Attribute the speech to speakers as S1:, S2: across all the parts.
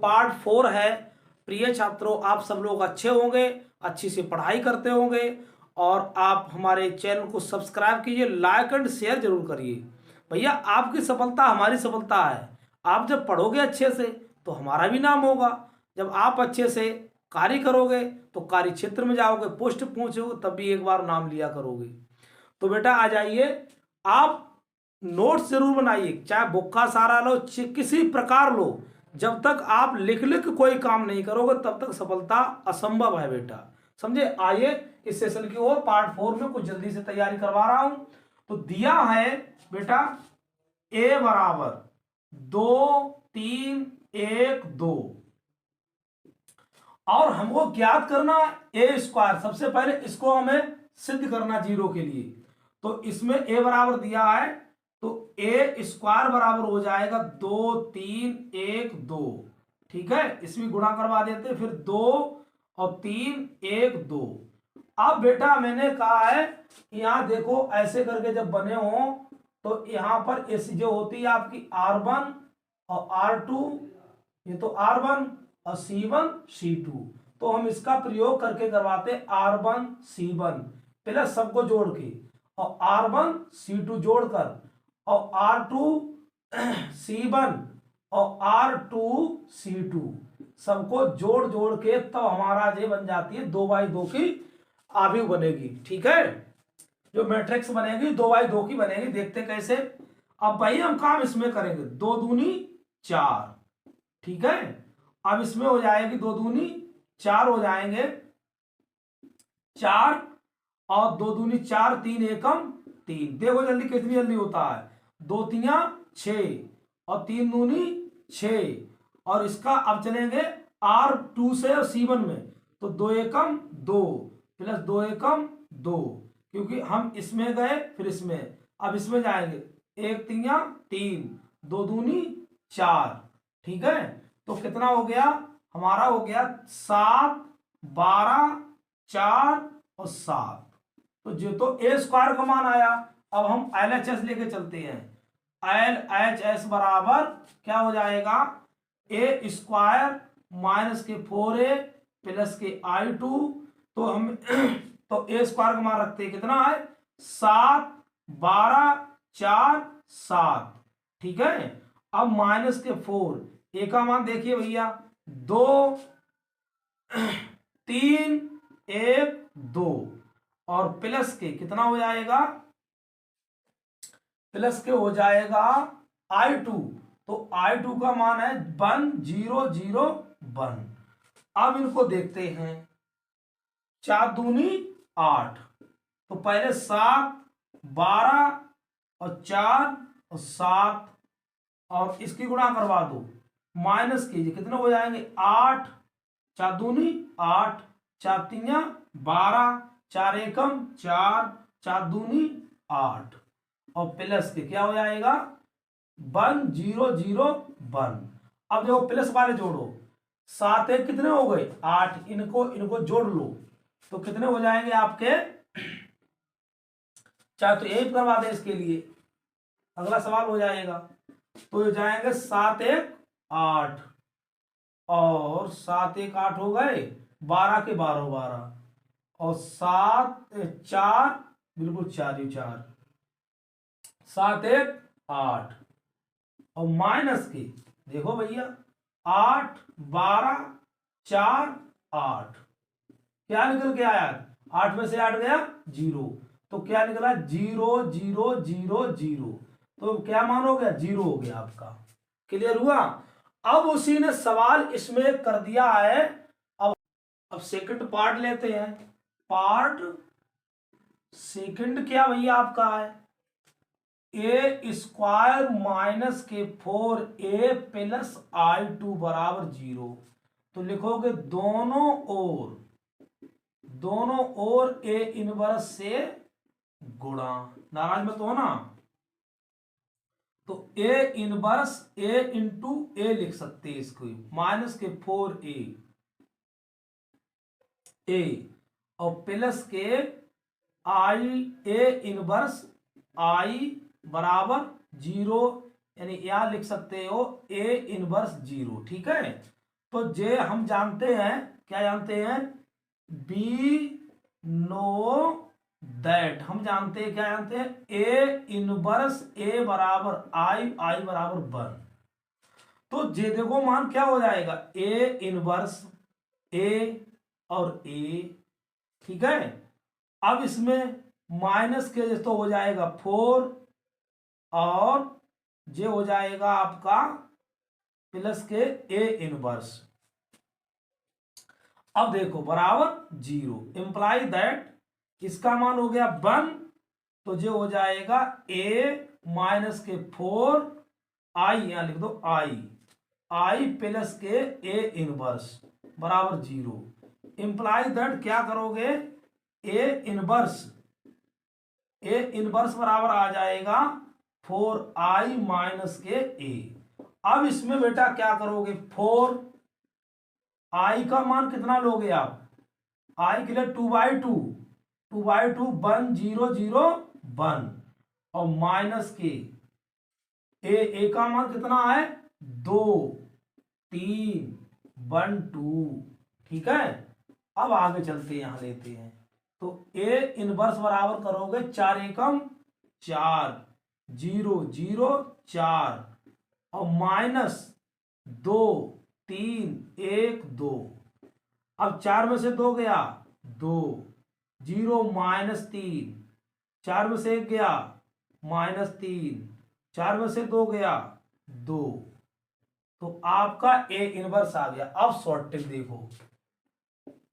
S1: Part 4 है। प्रिय छात्रों, आप सब लोग अच्छे होंगे, अच्छी से पढ़ाई करते होंगे और आप हमारे चैनल को सब्सक्राइब कीजिए, लाइक एंड शेयर जरूर करिए। भैया, आपकी सफलता हमारी सफलता है। आप जब पढ़ोगे अच्छे से तो हमारा भी नाम होगा। जब आप अच्छे से कार्य करोगे तो कार्य क्षेत्र में जाओगे, पोस्ट पहुंचोगे, तब भी एक बार नाम लिया करोगे। तो बेटा आ जाइए, आप नोट्स जरूर बनाइए, चाहे बुक का सहारा लो, किसी प्रकार लो। जब तक आप लिख लिख कोई काम नहीं करोगे तब तक सफलता असंभव है बेटा, समझे। आइए इस सेशन की ओर, पार्ट 4 में कुछ जल्दी से तैयारी करवा रहा हूं। तो दिया है बेटा a बराबर 2 3 1 2 और हमको ज्ञात करना ए स्क्वायर। सबसे पहले इसको हमें सिद्ध करना जीरो के लिए। तो इसमें ए बराबर दिया है तो ए स्क्वायर बराबर हो जाएगा 2 3 1 2। ठीक है, इसमें गुणा करवा देते, फिर 2 और 3 1 2। अब बेटा मैंने कहा है यहां देखो, ऐसे करके जब बने हो तो यहां पर इस जो होती है आपकी R1 और R2, ये तो R1 और C1 C2, तो हम इसका प्रयोग करके करवाते R1 C1 प्लस सबको जोड़ के और R1 C2 जोड़कर और R2 C1 और R2 C2 सबको जोड़ जोड़ के तब हमारा ये बन जाती है 2/2 की आव्यूह बनेगी। ठीक है, जो मैट्रिक्स बनेगी 2/2 की बनेगी। देखते कैसे। अब भाई हम काम इसमें करेंगे, 2 दूनी 4। ठीक है, अब इसमें हो जाएगी 2 दूनी 4 हो जाएंगे 4 और 2 दूनी 4, 3 एकम 3। देखो जल्दी कितनी जल्दी होता है, 2 तिया 6 और 3 दूनी 6। और इसका अब चलेंगे R2 से और C1 में, तो 2 एकम 2 प्लस 2 एकम 2, क्योंकि हम इसमें गए फिर इसमें, अब इसमें जाएंगे 1 तिया 3, 2 दूनी 4। ठीक है, तो कितना हो गया हमारा, हो गया 7 12 4 और 7। तो जो तो ए स्क्वायर का मान आया। अब हम LHS लेके चलते हैं। LHS बराबर क्या हो जाएगा, ए स्क्वायर माइनस के 4a प्लस के I2। तो हम तो ए स्क्वायर का मान रखते हैं, कितना है 7 12 4 7। ठीक है, अब माइनस के 4, ए का मान देखिए भैया 2 3 1 2 और प्लस के कितना हो जाएगा, प्लस के हो जाएगा I2। तो I2 का मान है 1 0 0 1। अब इनको देखते हैं, 4 दूनी 8, तो पहले 7 12 और 4 और 7 और इसकी गुणा करवा दो, माइनस कीजिए, कितने हो जाएंगे 8, 4 दूनी 8, 4 तिया 12, 4 एकम 4, 4 दूनी 8 और प्लस के क्या हो जाएगा 1 0 0 1। अब देखो प्लस वाले जोड़ो, 7 एक कितने हो गए 8, इनको जोड़ लो तो कितने हो जाएंगे आपके, चाहे तो 1 करवा दे इसके लिए, अगला सवाल हो जाएगा। तो हो जाएंगे 7 1 8 और 7 1 8 हो गए, 12 के 12 12 और 7 4 बिल्कुल 4 ही 4, 7 1 8 और माइनस के देखो भैया 8 12 4 8, क्या निकल के आया 8 में से 8 गया 0, तो क्या निकला 0 0 0 0। तो क्या मान हो गया 0 हो गया आपका। क्लियर हुआ। अब उसी ने सवाल इसमें कर दिया है। अब सेकंड पार्ट लेते हैं। पार्ट सेकंड क्या भैया आपका है, ए स्क्वायर माइनस के 4a प्लस I2 बराबर 0। तो लिखोगे दोनों ओर ए इनवर्स से गुणा, नाराज मत हो ना। तो ए इनवर्स ए इंटू ए लिख सकते हैं इसको, माइनस के 4a और प्लस के ए इनवर्स I बराबर 0, यानी यहां लिख सकते हो ए इनवर्स 0। ठीक है, तो जे हम जानते हैं, क्या जानते हैं, बी नो दैट, हम जानते हैं, क्या जानते हैं, ए इनवर्स ए बराबर आई, आई बराबर 1। तो जे देखो मान क्या हो जाएगा, ए इनवर्स ए और ए, ठीक है। अब इसमें माइनस के तो हो जाएगा 4 और जे हो जाएगा आपका प्लस के ए इनवर्स। अब देखो बराबर 0, इंप्लाई दैट इसका मान हो गया 1, तो जो हो जाएगा ए माइनस के 4 आई, यहां लिख दो आई, आई प्लस के ए इनवर्स बराबर 0। इंप्लाई दैट क्या करोगे, ए इनवर्स बराबर आ जाएगा 4i माइनस के ए। अब इसमें बेटा क्या करोगे, 4 आई का मान कितना लोगे आप, आई के लिए 2/2, 2/2 1 0 0 1 और माइनस के ए का मान कितना है 2 3 1 2, ठीक है। अब आगे चलते हैं, यहां लेते हैं, तो ए इनवर्स बराबर करोगे 4 एकम 4 0 0 4 और माइनस 2 3 1 2। अब 4 में से 2 गया 2, 0 माइनस 3, 4 में से 1 गया माइनस 3, 4 में से 2 गया 2, तो आपका ए इनवर्स आ गया। अब शॉर्ट ट्रिक देखो,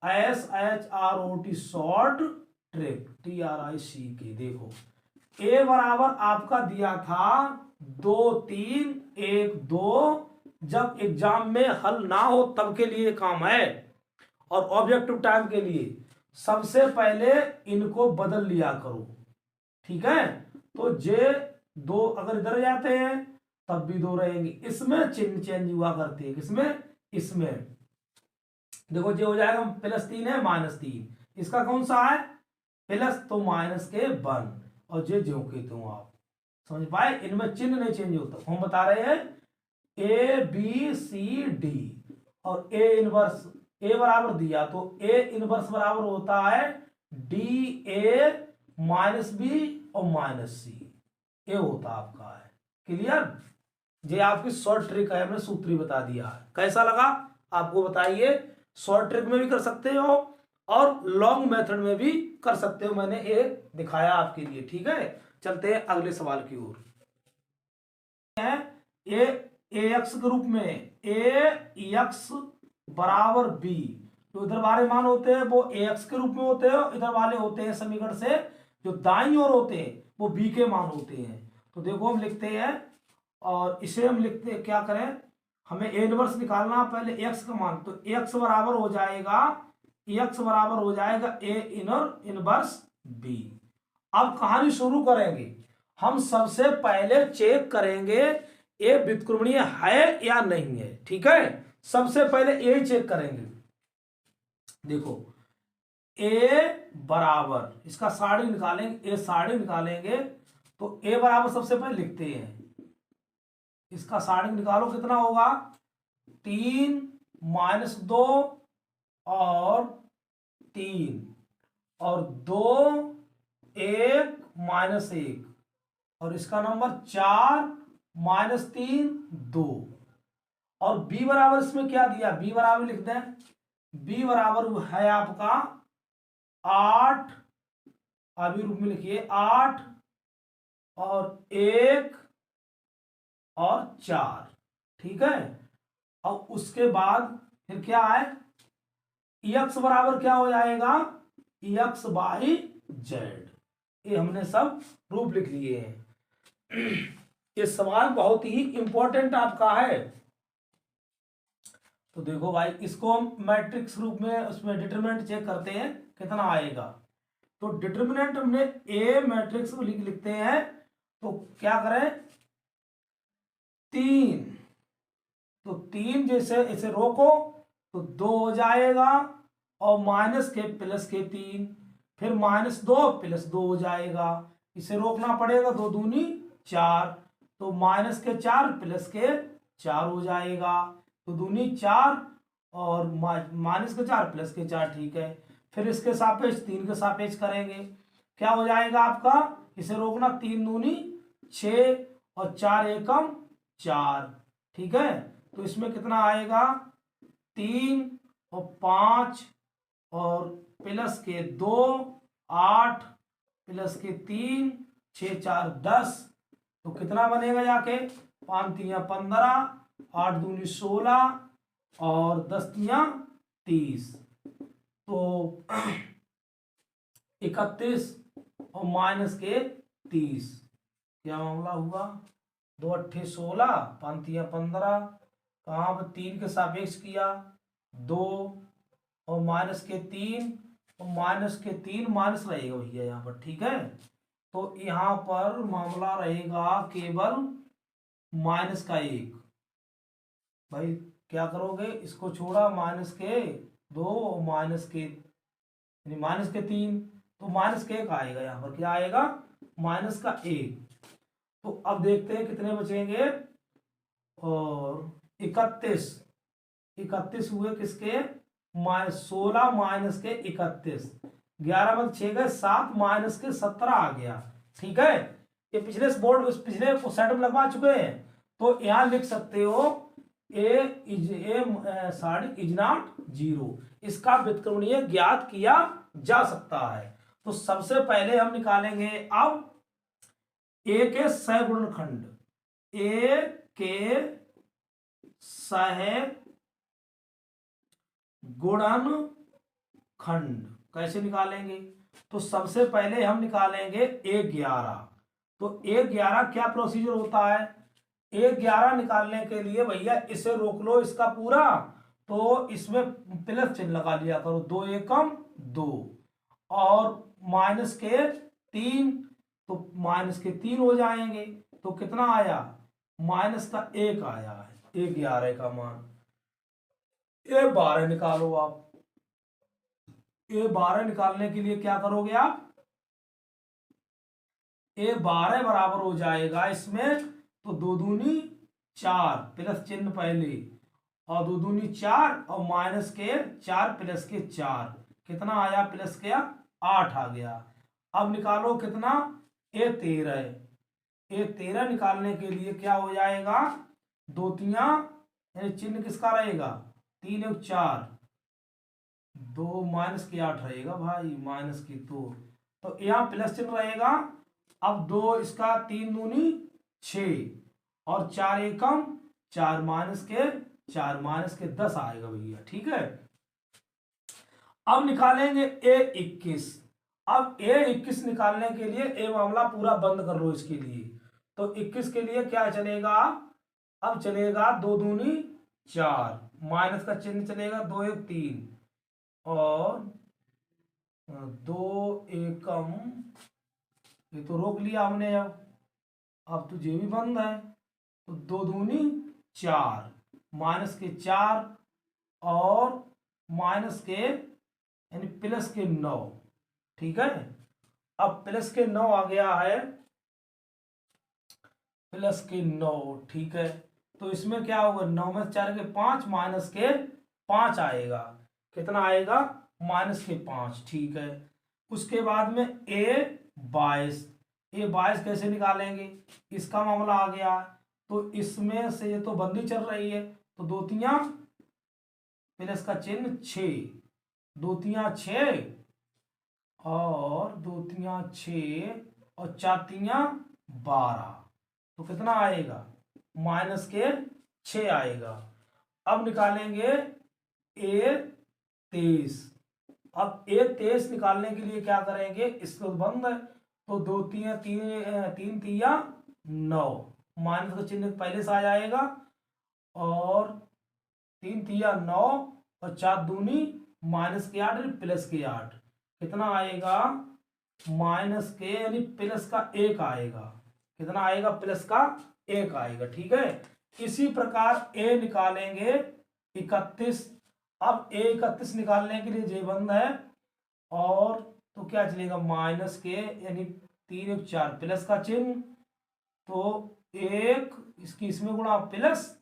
S1: SHROT शॉर्ट ट्रिक TRIC, देखो ए बराबर आपका दिया था 2 3 1 2, जब एग्जाम में हल ना हो तब के लिए काम है, और ऑब्जेक्टिव टाइम के लिए सबसे पहले इनको बदल लिया करो, ठीक है। तो जे 2 अगर इधर जाते हैं तब भी 2 रहेंगे, इसमें चिन्ह चेंज हुआ करते हैं, किसमें, इसमें देखो जे हो जाएगा +3 है -3, इसका कौन सा है प्लस, तो माइनस के 1 और जे ज्यों के त्यों, आप समझ पाए, इनमें चिन्ह नहीं चेंज होता। हम बता रहे हैं ABCD और ए इनवर्स ए बराबर दिया, तो ए इनवर्स बराबर होता है DA माइनस बी और माइनस सी, ए होता आपका है। क्लियर, ये आपकी शॉर्ट ट्रिक है, हमने सूत्री बता दिया है। कैसा लगा आपको बताइए, शॉर्ट ट्रिक में भी कर सकते हो और लॉन्ग मेथड में भी कर सकते हो, मैंने एक दिखाया आपके लिए, ठीक है। चलते हैं अगले सवाल की ओर। AX के रूप में AX बराबर B, तो इधर वाले मान होते हैं वो AX के रूप में होते हैं, इधर वाले होते हैं समीकरण से जो दाईं ओर होते हैं वो B के मान होते हैं। तो देखो हम लिखते हैं, और इसे हम लिखते हैं, क्या करें, हमें ए इनवर्स निकालना, पहले x का मान, तो x बराबर हो जाएगा ए इनवर्स b। अब कहानी शुरू करेंगे, हम सबसे पहले चेक करेंगे ए व्युत्क्रमणीय है या नहीं है, ठीक है। सबसे पहले ए चेक करेंगे, देखो ए बराबर, इसका साड़ी निकालेंगे, ए साड़ी निकालेंगे, तो ए बराबर सबसे पहले लिखते हैं, इसका साड़ी निकालो, कितना होगा 3 -2 और 3 और 2 1 -1 और इसका नंबर 4 -3 2 और बी बराबर इसमें क्या दिया, बी बराबर लिख दें, बी बराबर है आपका 8, अभी रूप में लिखिए 8 और 1 और 4, ठीक है। और उसके बाद फिर क्या है, एक्स बराबर क्या हो जाएगा, x/z, ये हमने सब रूप लिख लिए हैं। ये सवाल बहुत ही इंपॉर्टेंट आपका है। तो देखो भाई, इसको हम मैट्रिक्स रूप में उसमें डिटरमिनेंट चेक करते हैं कितना आएगा। तो डिटरमिनेंट हमने ए मैट्रिक्स लिखते हैं, तो क्या करें 3, तो 3 जैसे इसे रोको तो 2 हो जाएगा और माइनस के प्लस के 3, फिर -2 + 2 हो जाएगा, इसे रोकना पड़ेगा, 2 दूनी 4, तो -4 + 4 हो जाएगा, तो दूनी 4 और माइनस के 4 प्लस के 4, ठीक है। फिर इसके सापेक्ष 3 के सापेक्ष करेंगे, क्या हो जाएगा आपका, इसे रोकना, 3 दूनी 6 और 4 एकम 4, ठीक है। तो इसमें कितना आएगा, 3 और 5 और प्लस के 2 8 प्लस के 3 6 4 10, तो कितना बनेगा जाके, 5 3 15, 8 दूनी 16 और 10 3 30, तो 31 और माइनस के 30, क्या मामला हुआ, 2 अट्ठे 16, 5 3 15, कहाँ पर 3 के सापेक्ष किया 2 और माइनस के 3 और माइनस के 3 माइनस रहेगा भैया यहाँ पर, ठीक है। तो यहाँ पर मामला रहेगा केवल माइनस का 1, भाई क्या करोगे, इसको छोड़ा, माइनस के 2 और माइनस के माइनस के 3, तो माइनस के 1 आएगा, यहाँ पर क्या आएगा, माइनस का 1। तो अब देखते हैं कितने बचेंगे, और 31 हुए किसके, 16 माइनस के 31, 11 में 6 गए 7, माइनस के 17 आ गया, ठीक है। ये पिछले पिछले सेट में लगवा चुके हैं, तो यहां लिख सकते हो ए इज नॉट 0, इसका व्युत्क्रमणीय ज्ञात किया जा सकता है। तो सबसे पहले हम निकालेंगे अब ए के सह गुणनखंड, ए के सह गुणनखंड कैसे निकालेंगे, तो सबसे पहले हम निकालेंगे A11। तो A11 क्या प्रोसीजर होता है, A11 निकालने के लिए भैया इसे रोक लो इसका पूरा, तो इसमें प्लस चिन्ह लगा लिया करो, 2 एकम 2 और माइनस के 3, तो माइनस के 3 हो जाएंगे, तो कितना आया, माइनस का 1 आया है, A11 का मान। A12 निकालो आप, A12 निकालने के लिए क्या करोगे आप, A12 बराबर हो जाएगा इसमें, तो 2 दूनी 4 प्लस चिन्ह पहले, और 2 दूनी 4 और माइनस के 4 प्लस के 4, कितना आया, प्लस के 8 आ गया। अब निकालो कितना, A13 निकालने के लिए क्या हो जाएगा, 2 3 यानी चिन्ह किसका रहेगा, 3 और 4, 2 माइनस के 8 रहेगा भाई, माइनस की 2, तो यहाँ प्लस चिन्ह रहेगा। अब 2 इसका 3 दूनी 6 और 4 एकम 4, माइनस के 4 माइनस के 10 आएगा भैया, ठीक है। अब निकालेंगे A21। अब A21 निकालने के लिए ए मामला पूरा बंद कर लो इसके लिए, तो 21 के लिए क्या चलेगा, अब चलेगा 2 दूनी 4, माइनस का चिन्ह चलेगा, 2 1 3 और 2 एकम, ये तो रोक लिया हमने, अब तो जे भी बंद है, तो 2 दूनी 4, माइनस के 4 और माइनस के यानी प्लस के 9, ठीक है। अब प्लस के 9 आ गया है, प्लस के 9, ठीक है। तो इसमें क्या होगा, 9 में 4 के 5, माइनस के 5 आएगा, कितना आएगा, माइनस के 5, ठीक है। उसके बाद में A22 कैसे निकालेंगे, इसका मामला आ गया, तो इसमें से ये तो बंदी चल रही है, तो 2 3 प्लस का चिन्ह 6, 2 3 6 और 2 3 6 और 4 3 12, तो कितना आएगा, माइनस के 6 आएगा। अब निकालेंगे A23। अब A23 निकालने के लिए क्या करेंगे, इसको बंद है, तो 2 3 3 3 9, माइनस का चिन्ह पहले से आ जाएगा, और 3 3 9 और 4 दूनी माइनस के 8 प्लस के 8, कितना आएगा, माइनस के यानी प्लस का 1 आएगा, कितना आएगा, प्लस का 1 आएगा, ठीक है। इसी प्रकार A निकालेंगे 31। अब A31 निकालने के लिए जे बंद है, और तो क्या चलेगा, माइनस के यानी 3 1 4 प्लस का चिन्ह, तो 1 इसकी इसमें गुणा प्लस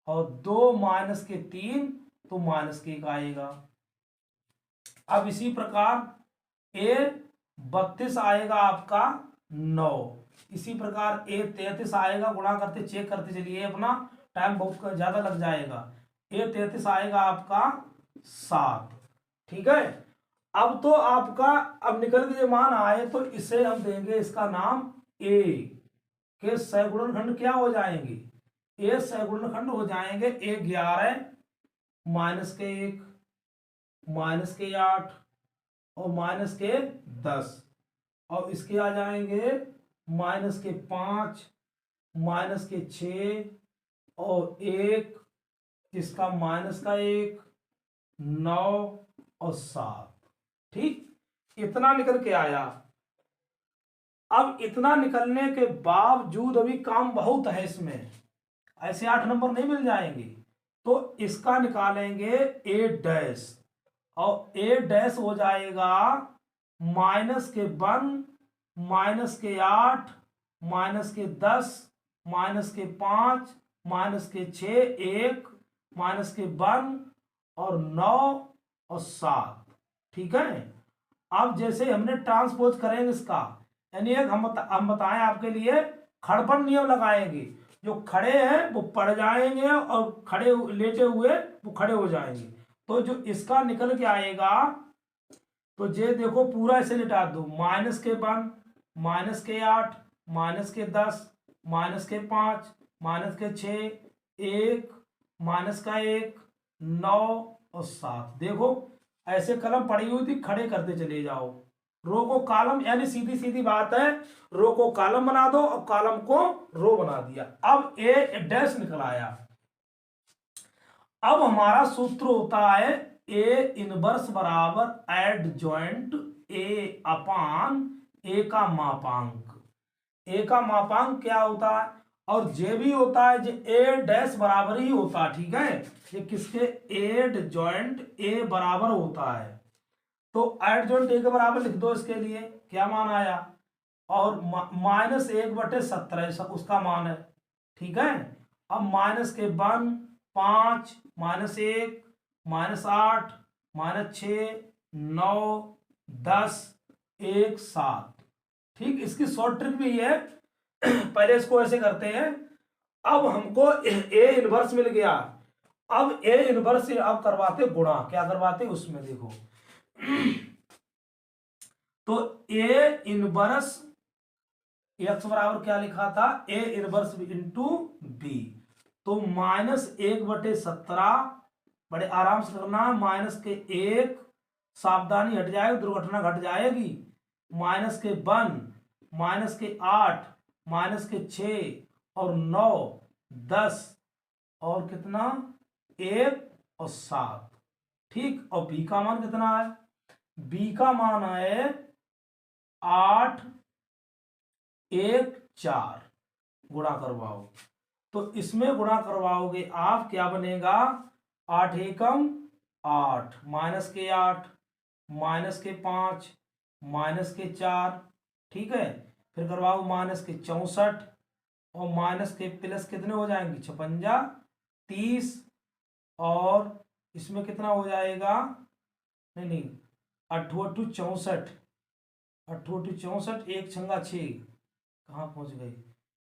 S1: और 2 माइनस के 3 तो -1 आएगा। अब इसी प्रकार ए 32 आएगा आपका 9। इसी प्रकार ए 33 आएगा, गुणा करते चेक करते चलिए, अपना टाइम बहुत ज्यादा लग जाएगा। ए 33 आएगा आपका 7। ठीक है, अब तो आपका अब निकल के जो मान आए तो इसे हम देंगे इसका नाम ए के सगुणनखंड क्या हो जाएंगे, ए सगुणनखंड हो जाएंगे। ए 11 -1 -8 और -10, और इसके आ जाएंगे -5 -6 और 1, इसका -1 9 और 7। ठीक, इतना निकल के आया। अब इतना निकलने के बावजूद अभी काम बहुत है इसमें, ऐसे 8 नंबर नहीं मिल जाएंगे, तो इसका निकालेंगे ए डैश, और ए डैश हो जाएगा -1 -8 -10 -5 -6 1 -1 और 9 और 7। ठीक है, अब जैसे हमने ट्रांसपोज करेंगे इसका, यानी एक हम बताएं आपके लिए, खड़पन नियम लगाएंगे। जो खड़े हैं वो पड़ जाएंगे और खड़े लेटे हुए वो खड़े हो जाएंगे। तो जो इसका निकल के आएगा, तो ये देखो पूरा ऐसे लिटा दो, -1 -8 -10 -5 -6 1 -1 9 और 7। देखो ऐसे कलम पड़ी हुई थी, खड़े करते चले जाओ, रो को कॉलम, यानी सीधी सीधी बात है, रो को कॉलम बना दो और कॉलम को रो बना दिया। अब ए डैश निकल आया। अब हमारा सूत्र होता है ए इनवर्स बराबर एडजॉइंट ए अपान ए का मापांक। ए का मापांक क्या होता है, और जे भी होता है, जो ए डैश बराबर ही होता है। ठीक है, ये किसके, एडजॉइंट ए बराबर होता है। तो एडजॉइंट ए के बराबर लिख दो, इसके लिए क्या मान आया, और -1/17 उसका मान है। ठीक है, अब -1 5 -1 -8 -6 9 10 1 7। ठीक, इसकी शॉर्ट ट्रिक भी है, पहले इसको ऐसे करते हैं। अब हमको ए इनवर्स मिल गया, अब ए इनवर्स से अब करवाते गुणा, क्या करवाते उसमें देखो। तो ए इनवर्स एक्स बराबर क्या लिखा था, ए इनवर्स इंटू बी। तो -1/17, बड़े आराम से करना, -1 सावधानी हट जाएगी, दुर्घटना घट जाएगी, -1 -8 -6 और 9 10 और कितना 1 और 7। ठीक, और बी का मान कितना है, बी का मान है 8 1 4। गुणा करवाओ, तो इसमें गुणा करवाओगे आप, क्या बनेगा, 8 एकम 8 -8 -5 -4। ठीक है, फिर करवाओ -64 और माइनस के प्लस कितने हो जाएंगे, 56 30, और इसमें कितना हो जाएगा, नहीं 8 8 64 8 8 64, 1 छंगा 6, कहाँ पहुंच गए,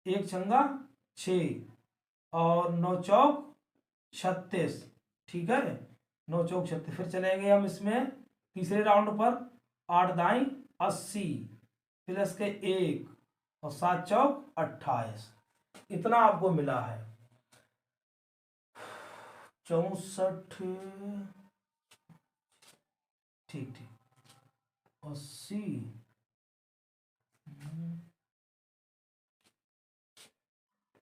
S1: 1 छंगा 6 और 9 चौक 36। ठीक है, 9 चौक 36। फिर चलेंगे हम इसमें तीसरे राउंड पर, 8 दाई 80 प्लस के 1 और 7 चौक 28। इतना आपको मिला है 64, ठीक ठीक 80।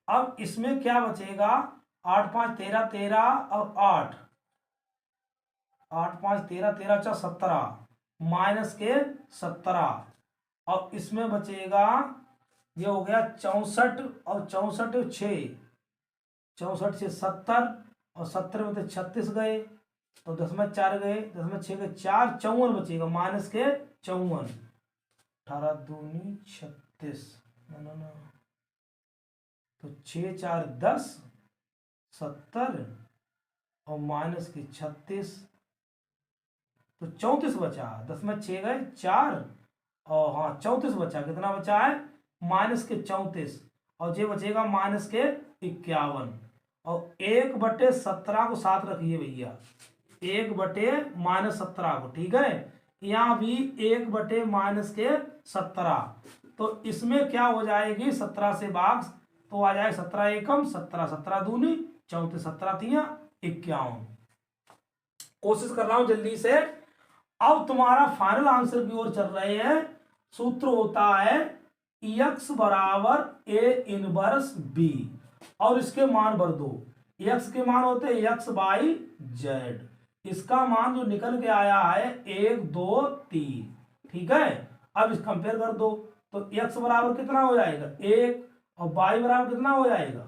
S1: अब इसमें क्या बचेगा, 8 5 13 13 और 8 8 5 13 13 × 17 माइनस के 17, और इसमें बचेगा, ये हो गया 64 और 64 6, 64 से 70 और 70 में तो 36 गए, तो 10 में 4 गए, 10 में 6 गए 4, 54 बचेगा, माइनस के 54, 18 दूनी 36 ना, तो 6 4 10 70 और माइनस के 36, तो 34 बचा। 10 में 6 गए 4, और हाँ 34 बचा। कितना बचा है? माइनस के 34, और ये बचेगा माइनस के 51, और 1/17 को साथ रखिए भैया, 1/-17 को, ठीक है। यहाँ भी 1/-17, तो इसमें क्या हो जाएगी? 17 से भाग तो आ जाए 17 एकम 17, 17 दूनी 34, 17 तिया 51। कोशिश कर रहा हूं जल्दी से। अब तुम्हारा फाइनल आंसर की ओर चल रहे हैं। सूत्र होता है x बराबर a इनवर्स b, और इसके मान भर दो। x के मान होते हैं x/z, इसका मान जो निकल के आया है 1 2 3, ठीक है। अब इस कंपेयर कर दो, तो x बराबर कितना हो जाएगा? 1, और y बराबर कितना हो जाएगा?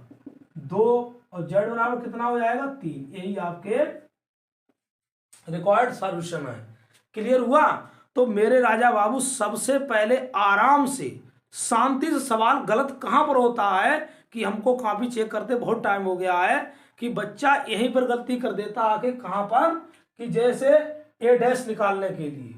S1: 2, और z बराबर कितना हो जाएगा? 3। यही आपके रिक्वायर्ड सॉल्यूशन है। क्लियर हुआ? तो मेरे राजा बाबू, सबसे पहले आराम से शांति से सवाल गलत कहां पर होता है कि हमको कॉपी चेक करते बहुत टाइम हो गया है कि बच्चा यहीं पर गलती कर देता आके, कहां पर कि जैसे a' निकालने के लिए,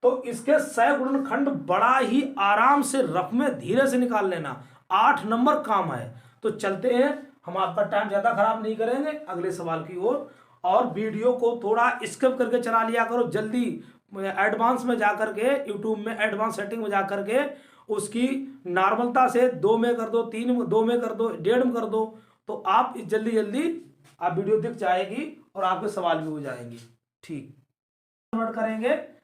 S1: तो इसके सह गुणनखंड बड़ा ही आराम से रफ में धीरे से निकाल लेना। 8 नंबर काम है। तो चलते हैं, हम आपका टाइम ज्यादा खराब नहीं करेंगे, अगले सवाल की ओर। और वीडियो को थोड़ा स्किप करके चला लिया करो, जल्दी एडवांस में जाकर के, यूट्यूब में एडवांस सेटिंग में जाकर के उसकी नॉर्मलता से 2 में कर दो, 3 में 2 में कर दो, 1.5 में कर दो, तो आप जल्दी जल्दी आप वीडियो दिख जाएगी और आपके सवाल भी हो जाएंगे। ठीक, कन्वर्ट करेंगे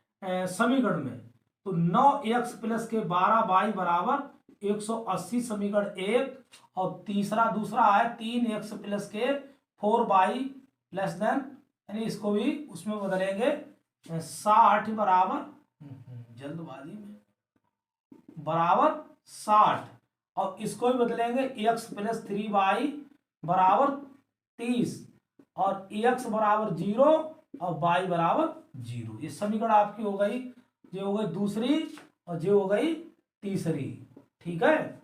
S1: समीकरण में, तो 9x प्लस के 12y बराबर 180 समीकरण 1, और दूसरा है 3x प्लस के 4y लेस देन, यानी इसको भी उसमें बदलेंगे 60 बराबर, जल्दबाजी में, बराबर 60, और इसको भी बदलेंगे x प्लस 3y बराबर 30, और x बराबर 0 और y बराबर 0। ये समीकरण आपकी हो गई, ये हो गई दूसरी, और ये हो गई तीसरी, ठीक है।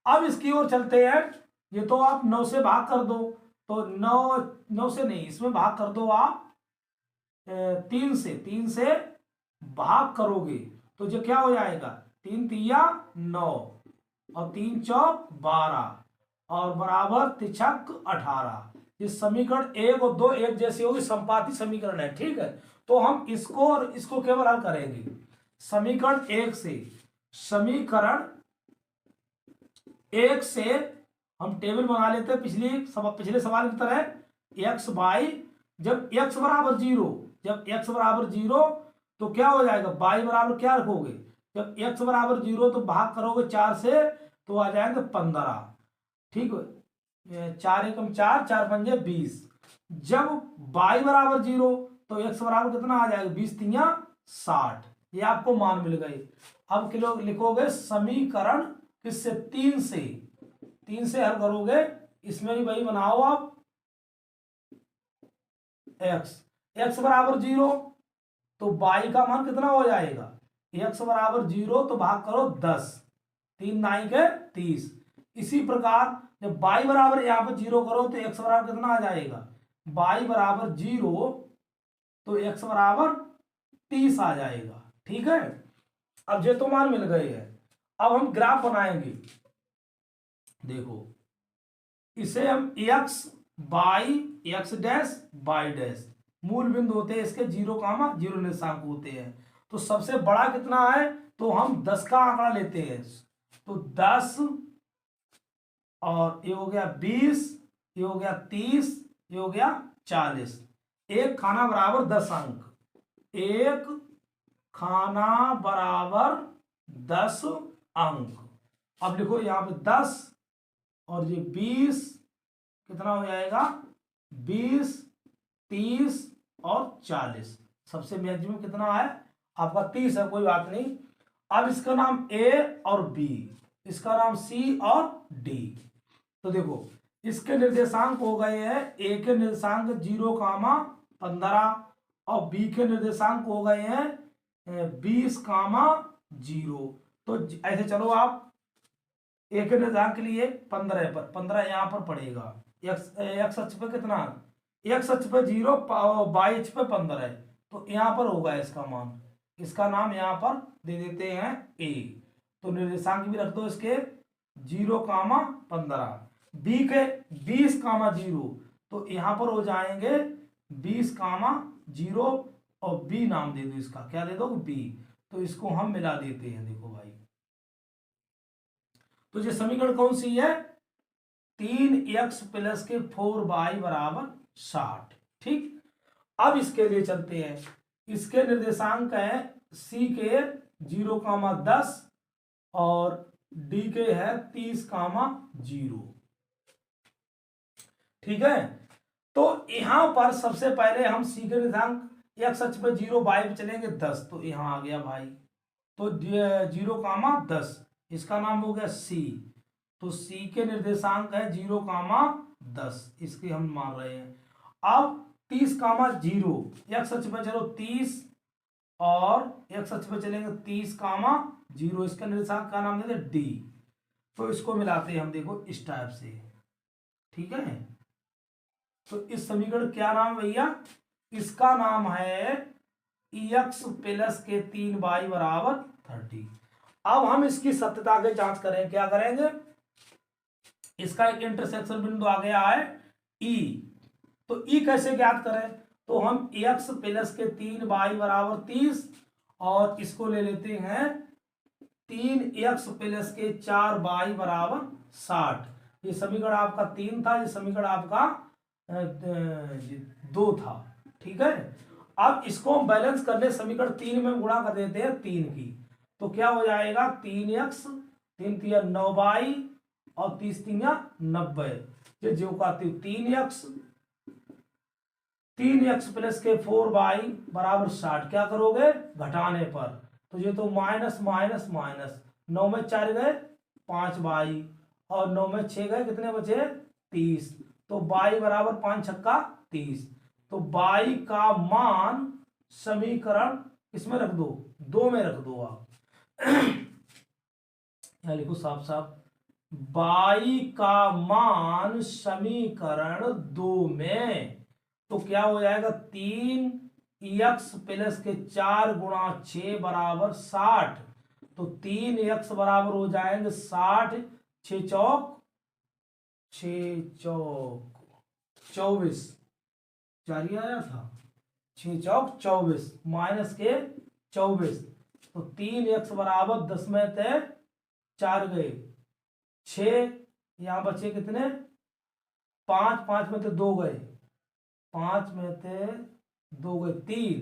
S1: अब इसकी ओर चलते हैं। ये तो आप 9 से भाग कर दो, तो 9 से नहीं, इसमें भाग कर दो आप 3 से भाग करोगे तो जो क्या हो जाएगा? 3 तिया 9, और 3 चौक 12, और बराबर 3 18। ये समीकरण 1 और 2 एक जैसी होगी, संपाती समीकरण है, ठीक है। तो हम इसको और इसको केवल हल करेंगे समीकरण 1 से। समीकरण 1 से हम टेबल बना लेते हैं पिछले सवाल की तरह। x बाई, जब x बराबर 0, तो क्या हो जाएगा? y बराबर क्या रखोगे? जब x बराबर 0 तो भाग करोगे 4 से, तो आ जाएंगे 15, ठीक है। 4 एकम 4, 4 पंजे 20। जब y बराबर 0 तो x बराबर कितना आ जाएगा? 20 तिया 60। ये आपको मान मिल गए। अब किलो लिखोगे समीकरण किससे? 3 से हल करोगे, इसमें भी वही बनाओ आप। x बराबर 0 तो y का मान कितना हो जाएगा? x बराबर 0 तो भाग करो 10, 3 9 के 30। इसी प्रकार जब y बराबर यहाँ पर 0 करो तो x बराबर कितना आ जाएगा? y बराबर 0 तो x बराबर 30 आ जाएगा, ठीक है। अब ये तो मान मिल गए हैं। अब हम ग्राफ बनाएंगे। देखो, इसे हम x by x dash by dash, मूल बिंदु होते हैं इसके 0, निर्देशांक होते हैं। तो सबसे बड़ा कितना है? तो हम 10 का आंकड़ा लेते हैं, तो 10, और ये हो गया 20, ये हो गया 30, ये हो गया 40। एक खाना बराबर 10 अंक, एक खाना बराबर 10 अंक। अब लिखो यहां पे 10 और ये 20, कितना हो जाएगा? 20, 30 और 40। सबसे मैक्सिमम कितना है आपका? 30 है, कोई बात नहीं। अब इसका नाम A और B, इसका नाम C और D। तो देखो, इसके निर्देशांक हो गए हैं, A के निर्देशांक 0, 15, और B के निर्देशांक हो गए हैं 20, 0। तो ऐसे चलो, आप A के निर्देशांक के लिए 15 पर 15 यहां पर पड़ेगा। एक्स अक्ष पर कितना? एक्स अक्ष पे 0, वाई अक्ष पे 15 है, तो यहां पर होगा इसका मान, इसका नाम यहां पर दे देते हैं ए। तो निर्देशांक भी रख दो इसके 0,15, बी के 20,0, तो यहां पर हो जाएंगे 20,0 और बी नाम दे दो इसका, क्या दे दो बी। तो इसको हम मिला देते हैं, देखो भाई, तो ये समीकरण कौन सी है, 3x प्लस के 4y बराबर 60। ठीक, अब इसके लिए चलते हैं, इसके निर्देशांक है सी के 0,10 और डी के है 30,0। ठीक है, तो यहां पर सबसे पहले हम सी के निर्देशांक एक्स अक्ष पे 0, वाई पे चलेंगे 10, तो यहां आ गया भाई, तो 0,10, इसका नाम हो गया सी। तो सी के निर्देशांक है 0,10, इसके हम मान रहे हैं। अब 30,0 एक्स अक्ष पे चलो 30 और एक्स अक्ष पे चलेंगे 30,0, इसका निर्देशांक का नाम देते डी। तो इसको मिलाते हैं हम, देखो इस टाइप से। ठीक है, तो इस समीकरण क्या नाम भैया, इसका नाम है एक्स प्लस के 3y बराबर 30। अब हम इसकी सत्यता की जांच करें, क्या करेंगे, इसका एक इंटरसेक्शन बिंदु आ गया है ई, तो ई कैसे ज्ञात करें, तो हम एक्स प्लस के 3y बराबर 30 और इसको ले लेते हैं 3x प्लस के 4y बराबर 60। ये समीकरण आपका 3 था, ये समीकरण आपका 2 था। ठीक है, अब इसको हम बैलेंस करने समीकरण 3 में गुणा कर देते हैं 3 की, तो क्या हो जाएगा 3x, 3 3 9y और 30 3 90, ये जो का 3x प्लस के 4y बराबर 60, क्या करोगे घटाने पर, तो ये तो माइनस माइनस माइनस, 9 में 4 गए 5y और 9 में 6 गए, कितने बचे 30, तो y बराबर 5 छक्का 30। तो y का मान समीकरण इसमें रख दो, 2 में रख दो आप, यहां लिखो साफ साफ, y का मान समीकरण 2 में, तो क्या हो जाएगा 3x प्लस के 4 गुणा 6 बराबर 60, तो 3x बराबर हो जाएंगे 60, 6 चौक 24, 4 ही आया था, 6 चौक 24 माइनस के 24, तो 3x बराबर 10 में थे 4 गए 6, यहां बचे कितने 5, 5 में थे 2 गए, 5 में थे 2 गए 3,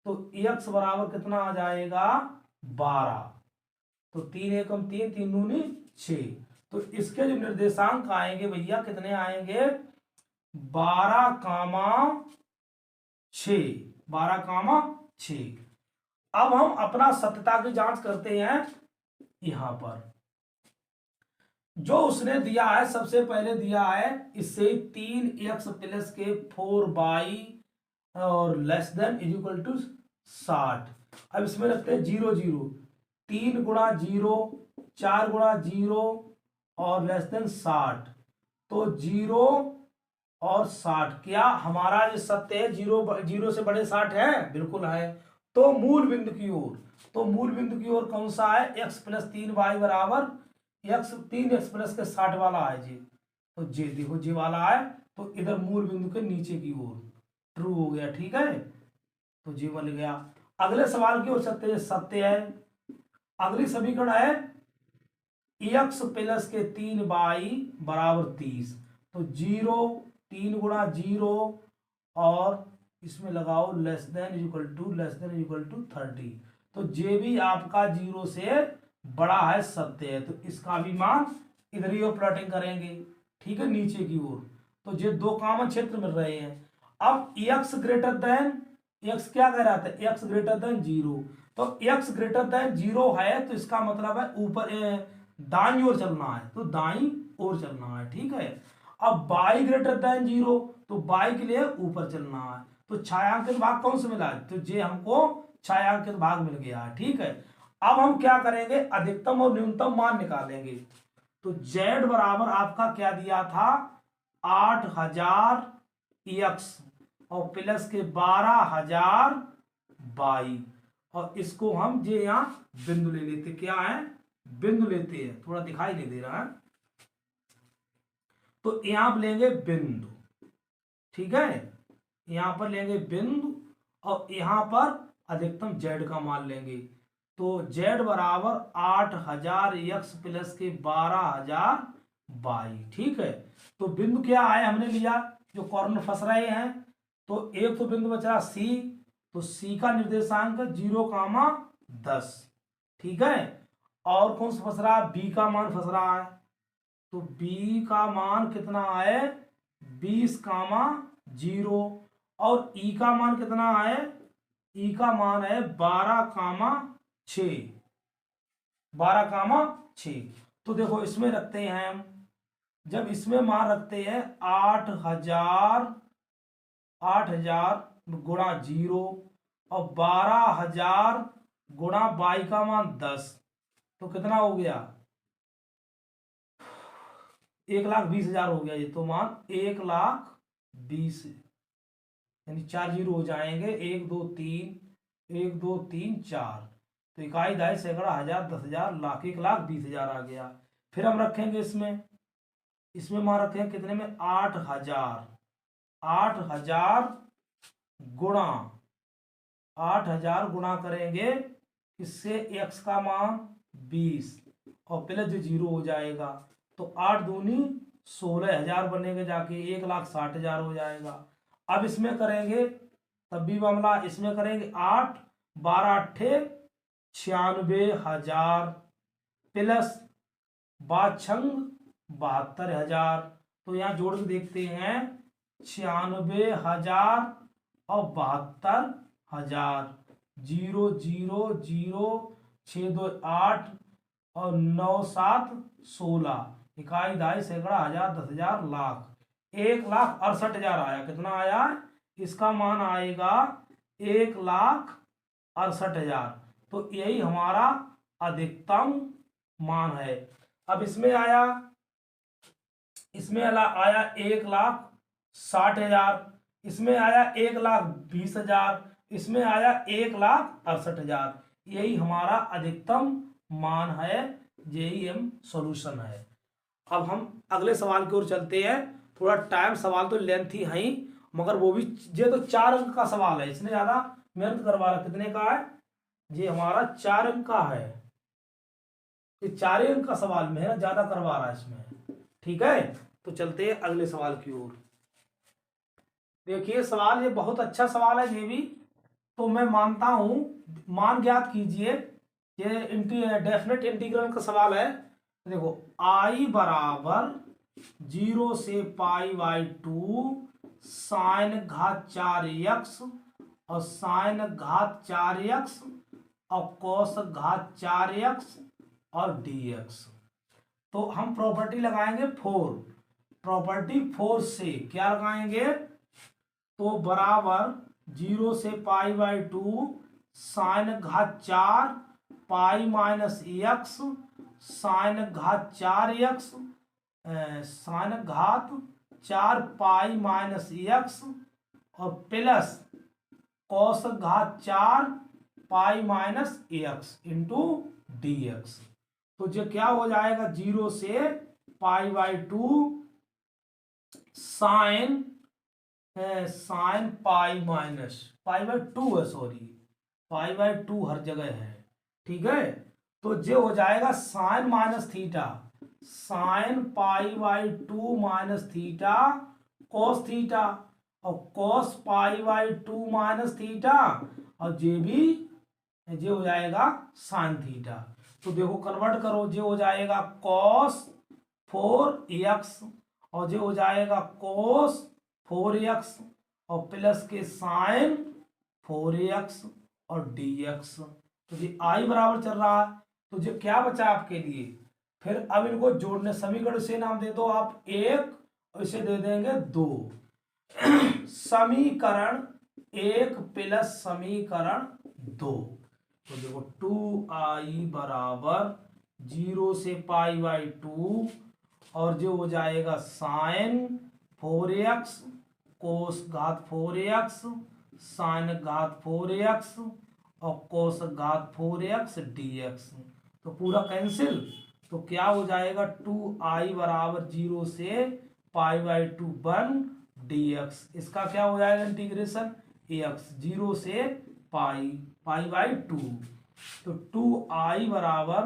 S1: तो x बराबर कितना आ जाएगा 12, तो 3 एकम 3, 3 दूनी 6, तो इसके जो निर्देशांक आएंगे भैया कितने आएंगे 12,6, 12,6। अब हम अपना सत्यता की जांच करते हैं, यहां पर जो उसने दिया है, सबसे पहले दिया है इससे 3x प्लस के 4y और लेस देन इक्वल टू 60। अब इसमें रखते हैं 0 0, 3 गुणा 0, 4 गुणा 0 और लेस देन 60, तो 0 और 60, क्या हमारा ये सत्य है 0 से बड़े 60 है, बिल्कुल है, तो मूल बिंदु की ओर, तो मूल बिंदु की ओर कौन सा है, x प्लस 3y बराबर 3x प्लस के 60 वाला है जी, तो जे देखो जे वाला है, तो इधर मूल बिंदु के नीचे की ओर ट्रू हो गया। ठीक है, तो जे बन गया। अगले सवाल की ओर सत्य सत्य है, अगली समीकरण है x प्लस के 3y बराबर 30, तो 0, 3 गुणा 0 और इसमें लगाओ लेस देन इक्वल टू 30, तो जे भी आपका 0 से बड़ा है सत्य है, तो इसका भी मान इधर ही प्लॉटिंग करेंगे। ठीक है, नीचे की ओर, तो ये 2 कॉमन क्षेत्र मिल रहे हैं। अब x ग्रेटर देन, x क्या कह रहा था, x ग्रेटर देन 0, तो x ग्रेटर देन 0 है, तो इसका मतलब है ऊपर दाईं ओर चलना है, तो दाईं ओर चलना है। ठीक है, अब y ग्रेटर देन 0, तो y के लिए ऊपर चलना है, तो छायांकित भाग कौन सा मिला है, तो जे हमको छायांकित भाग मिल गया है। ठीक है, अब हम क्या करेंगे, अधिकतम और न्यूनतम मान निकालेंगे, तो z बराबर आपका क्या दिया था 8,000 एक्स और प्लस के 12,000 y, और इसको हम जे यहाँ बिंदु ले लेते, क्या है बिंदु लेते हैं, थोड़ा दिखाई नहीं दे रहा है, तो यहां पर लेंगे बिंदु, ठीक है, यहां पर लेंगे बिंदु और यहां पर अधिकतम z का मान लेंगे, तो z बराबर 8,000 x प्लस के 12,000 y, ठीक है। तो बिंदु क्या है हमने लिया, जो कॉर्नर फंस रहे हैं, तो एक तो बिंदु बचा C, तो C का निर्देशांक 0,10, ठीक है। और कौन सा फंस रहा है, B का मान फंस रहा है, तो B का मान कितना है 20,0, और E का मान कितना है, E का मान है 12,6, 12,6। तो देखो इसमें रखते हैं हम, जब इसमें मान रखते हैं 8,000 गुणा 0 और 12,000 गुणा y का मान 10, तो कितना हो गया 1,20,000 हो गया, ये तो मान 1,20,000, यानी 4 जीरो हो जाएंगे, 1 2 3 1 2 3 4, तो इकाई दाई सैकड़ा हजार 10,000 लाख 1,20,000 आ गया। फिर हम रखेंगे इसमें मान रखेंगे कितने में 8,000 गुणा 8,000 गुणा करेंगे इससे x का मान 20 और प्लस जो 0 हो जाएगा, तो 8 दूनी 16,000 बनेगा, जाके 1,60,000 हो जाएगा। अब इसमें करेंगे तब भी मामला, इसमें करेंगे 8 12 अट्ठे 96,000 प्लस 5 72,000, तो यहाँ जोड़ के देखते हैं 96,000 और 72,000, 0 0 0 6 2 8 और 9 7 16, इकाई दाई सैकड़ा हजार 10,000 लाख, 1,68,000 आया। कितना आया, इसका मान आएगा 1,68,000, तो यही हमारा अधिकतम मान है। अब इसमें आया 1,60,000, इसमें आया 1,20,000, इसमें आया 1,68,000, यही हमारा अधिकतम मान है, JEM सॉल्यूशन है। अब हम अगले सवाल की ओर चलते हैं, थोड़ा टाइम, सवाल तो लेंथी है ही, मगर वो भी ये तो 4 अंक का सवाल है, इसने ज्यादा मेहनत करवा रहा, कितने का है, ये हमारा 4 अंक का है, ये 4 अंक का सवाल, मेहनत ज्यादा करवा रहा है इसमें, ठीक है। तो चलते हैं अगले सवाल की ओर। देखिए सवाल ये बहुत अच्छा सवाल है ये भी, तो मैं मानता हूं, मान ज्ञात कीजिए, ये डेफिनेट इंटीग्रल का सवाल है। देखो I बराबर 0 से π/2 साइन घात 4x और साइन घात 4x और कॉस घात 4x और dx, तो हम प्रॉपर्टी लगाएंगे 4, प्रॉपर्टी 4 से क्या लगाएंगे, तो बराबर 0 से π/2 साइन घात 4 π-x साइन घात 4x साइन घात 4 π-x और प्लस कॉस घात 4 π-x इंटू dx, तो जो क्या हो जाएगा 0 से π/2 साइन साइन π/2 है, सॉरी π/2 हर जगह है, ठीक है। तो जो हो जाएगा sine minus theta, sine π/2 minus theta cos theta और कॉस π/2 माइनस थीटा और जे भी जे हो जाएगा साइन थीटा। तो देखो कन्वर्ट करो, जे हो जाएगा कॉस 4x और जे हो जाएगा कॉस 4x और प्लस के साइन 4x और dx, तो ये I बराबर चल रहा है, तो जो क्या बचा आपके लिए, फिर अब इनको जोड़ने, समीकरण से नाम दे दो आप 1 और इसे दे देंगे 2, समीकरण 1 प्लस समीकरण 2, तो देखो 2I बराबर 0 से π/2 और जो हो जाएगा साइन 4x कोस घात 4x साइन घात 4x और कोस घात 4x dx। तो पूरा कैंसिल, तो क्या हो जाएगा 2i बराबर 0 से π/2 1 dx। इसका क्या हो जाएगा इंटीग्रेशन x 0 से π/2। तो 2i बराबर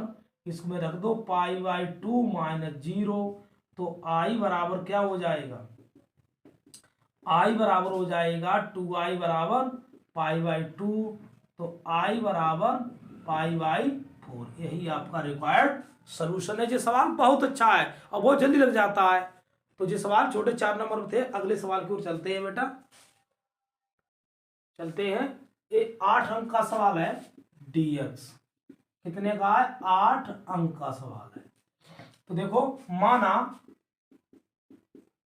S1: इसमें रख दो π/2 माइनस 0। तो i बराबर क्या हो जाएगा, i बराबर हो जाएगा 2i बराबर π/2। तो i बराबर π/4। यही आपका रिक्वायर्ड सोल्यूशन है। ये सवाल बहुत अच्छा है और बहुत जल्दी लग जाता है। तो ये सवाल छोटे 4 नंबर में थे। अगले सवाल की ओर चलते हैं बेटा, चलते हैं। ये 8 अंक का सवाल है dx। कितने का है, 8 अंक का सवाल है। तो देखो माना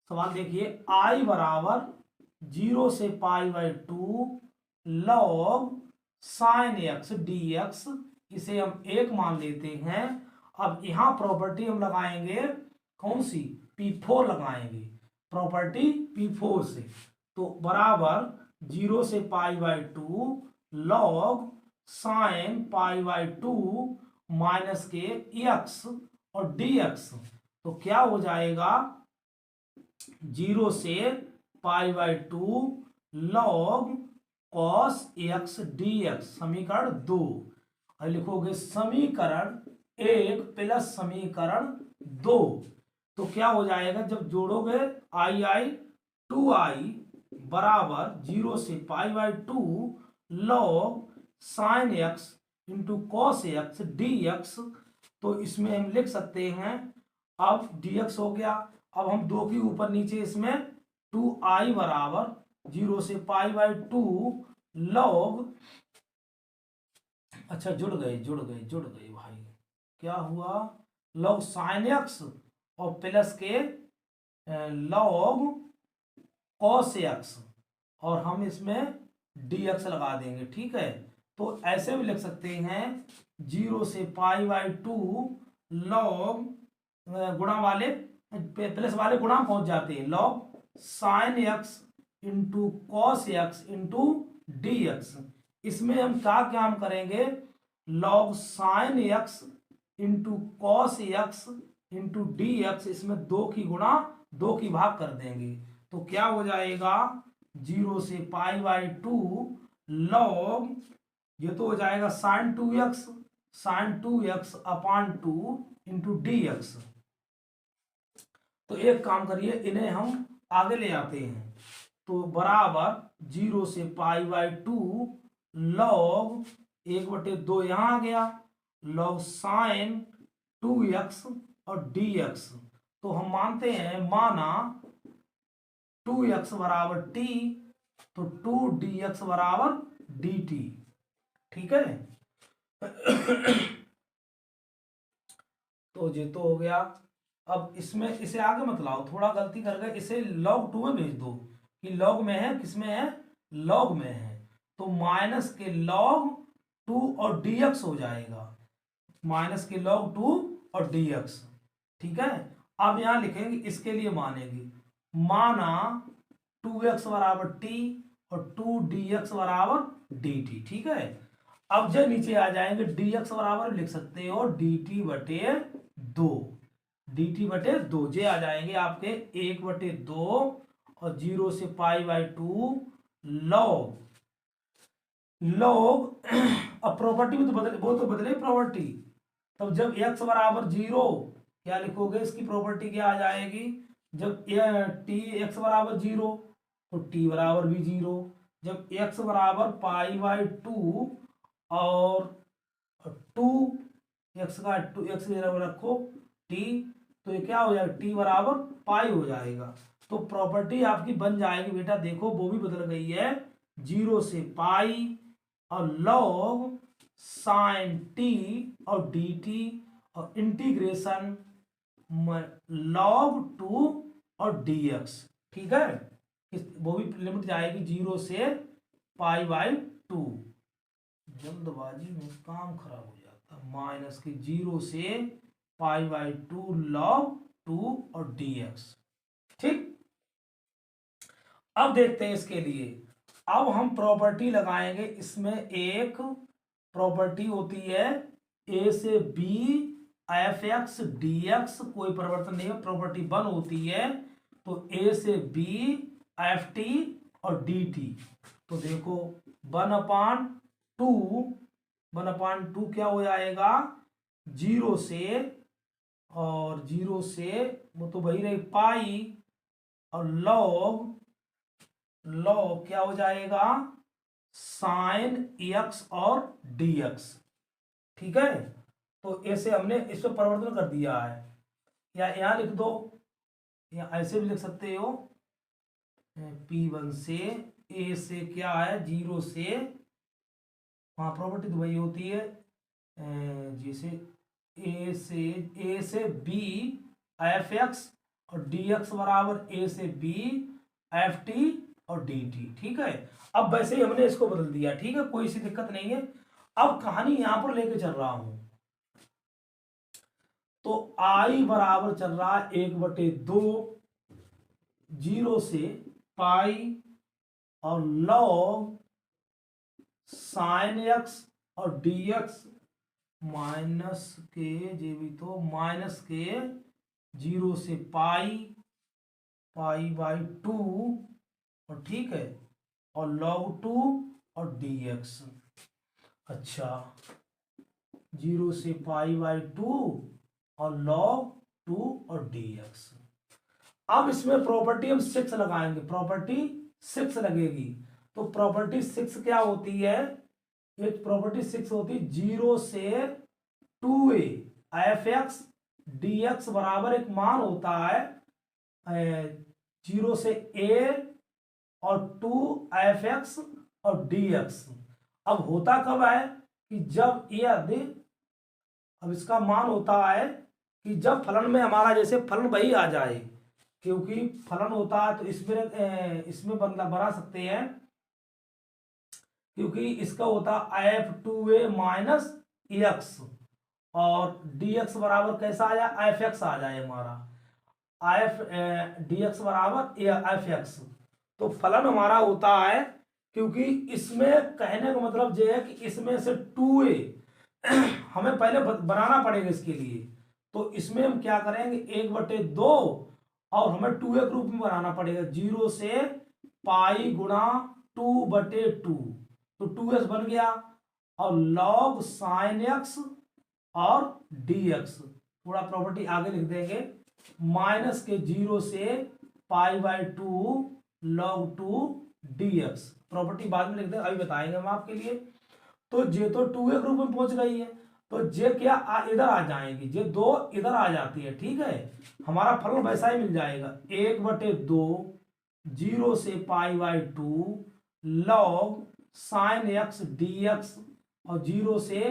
S1: सवाल देखिए, i बराबर 0 से π/2 log साइन x dx, इसे हम 1 मान लेते हैं। अब यहां प्रॉपर्टी हम लगाएंगे कौन सी, P4 लगाएंगे, प्रॉपर्टी P4 से। तो बराबर 0 से π/2 log साइन π/2 माइनस के x और dx। तो क्या हो जाएगा 0 से π/2 log cos x dx, समीकरण 2। और लिखोगे समीकरण 1 प्लस समीकरण 2। तो क्या हो जाएगा जब जोड़ोगे i 2i बराबर 0 से π/2 log sine x into cos x dx। तो इसमें हम लिख सकते हैं, अब dx हो गया। अब हम 2 की ऊपर नीचे इसमें 2i बराबर 0 से π/2 log, अच्छा जुड़ गए भाई, क्या हुआ log साइन x और प्लस के log cos x और हम इसमें dx लगा देंगे, ठीक है। तो ऐसे भी लिख सकते हैं 0 से π/2 log गुणा वाले प्लस वाले गुणा पहुंच जाते हैं, log sine x into cos x into dx। इसमें हम क्या काम करेंगे, log sine x into cos x into dx, इसमें 2 की गुणा 2 की भाग कर देंगे। तो क्या हो जाएगा 0 से π/2 log, ये तो हो जाएगा साइन 2x अपान 2 इंटू dx। तो एक काम करिए, इन्हें हम आगे ले आते हैं। तो बराबर 0 से π/2 log 1/2 यहां आ गया, log साइन 2x और dx। तो हम मानते हैं, माना 2x बराबर t, तो 2dx बराबर dt, ठीक है। तो ये तो हो गया। अब इसमें इसे आगे मत लाओ, थोड़ा गलती कर गए, इसे log 2 में भेज दो कि log में है, किसमें है, log में है। तो माइनस के log 2 और dx हो जाएगा, माइनस के log 2 और dx, ठीक है। अब यहां लिखेंगे, इसके लिए मानेंगे, माना 2x बराबर t और 2dx बराबर dt, ठीक है। अब जब नीचे आ जाएंगे dx बराबर लिख सकते हो dt/2, dt/2 जे आ जाएंगे आपके 1/2 और 0 से π/2 log अब प्रॉपर्टी में तो बदले, वो तो बदले प्रॉपर्टी। तब जब x बराबर 0, क्या लिखोगे, इसकी प्रॉपर्टी क्या आ जाएगी, जब x बराबर 0 तो t बराबर भी 0। जब x बराबर π/2 और 2 x का 2x रखो t, तो ये क्या हो जाएगा, t बराबर पाई हो जाएगा। तो प्रॉपर्टी आपकी बन जाएगी बेटा, देखो वो भी बदल गई है, 0 से पाई और log साइन t और dt और इंटीग्रेशन log 2 और dx, ठीक है। वो भी लिमिट जाएगी 0 से π/2। जल्दबाजी में काम खराब हो जाता, माइनस के 0 से π/2 log 2 और dx, ठीक। अब देखते हैं इसके लिए। अब हम प्रॉपर्टी लगाएंगे। इसमें एक प्रॉपर्टी होती है ए से b f x d x, कोई परिवर्तन नहीं है, प्रॉपर्टी 1 होती है। तो ए से बी एफ टी और डी टी। तो देखो 1/2, 1/2 क्या हो जाएगा, 0 से, और 0 से वो तो वही रही पाई, और लॉग क्या हो जाएगा, साइन एक्स और डी एक्स। ठीक है, तो ऐसे हमने इसमें परिवर्तन कर दिया है। या यहाँ लिख दो, या ऐसे भी लिख सकते हो, P1 से ए से क्या है 0 से, हाँ प्रॉपर्टी तो वही होती है, जैसे ए से बी एफ एक्स और डी एक्स बराबर ए से बी एफ टी और डी टी। ठीक है, अब वैसे ही हमने इसको बदल दिया। ठीक है, कोई सी दिक्कत नहीं है। अब कहानी यहां पर लेके चल रहा हूं, तो आई बराबर चल रहा है 1/2, 0 से पाई और लॉग साइन एक्स और डी एक्स माइनस के, जे भी तो माइनस के 0 से पाई बाई 2, और ठीक है, और लॉग 2 और डी एक्स। अच्छा, 0 से पाई बाई 2 और लॉग 2 और डी एक्स। अब इसमें प्रॉपर्टी हम 6 लगाएंगे, प्रॉपर्टी 6 लगेगी। तो प्रॉपर्टी 6 क्या होती है, एक प्रॉपर्टी 6 होती है 0 से 2a F x d x बराबर एक मान होता है 0 से a और 2 एफ एक्स और डी एक्स। अब होता कब है कि जब यदि, अब इसका मान होता है कि जब फलन में हमारा जैसे फलन वही आ जाए, क्योंकि फलन होता है तो इसमें बना सकते हैं, क्योंकि इसका होता f2a माइनस एक्स और dx बराबर कैसा आ जाए, एफ एक्स आ जाए हमारा, एफ dx बराबर एफ एक्स। तो फलन हमारा होता है, क्योंकि इसमें कहने का मतलब यह है कि इसमें से 2a हमें पहले बनाना पड़ेगा इसके लिए। तो इसमें हम क्या करेंगे, 1/2 और हमें 2a के रूप में बनाना पड़ेगा, 0 से पाई गुणा 2/2, तो 2s बन गया, और लॉग साइन एक्स और dx, थोड़ा प्रॉपर्टी आगे लिख देंगे, माइनस के 0 से pi by 2 log 2 dx। Property बाद में लिख देंगे, अभी बताएंगे हम आपके लिए। तो जे तो 2a ग्रुप में पहुंच गई है, तो जे क्या इधर आ जाएंगे, जे 2 इधर आ जाती है। ठीक है, हमारा फलन वैसा ही मिल जाएगा, 1/2 0 से pi by 2 log sine x d X और 0 से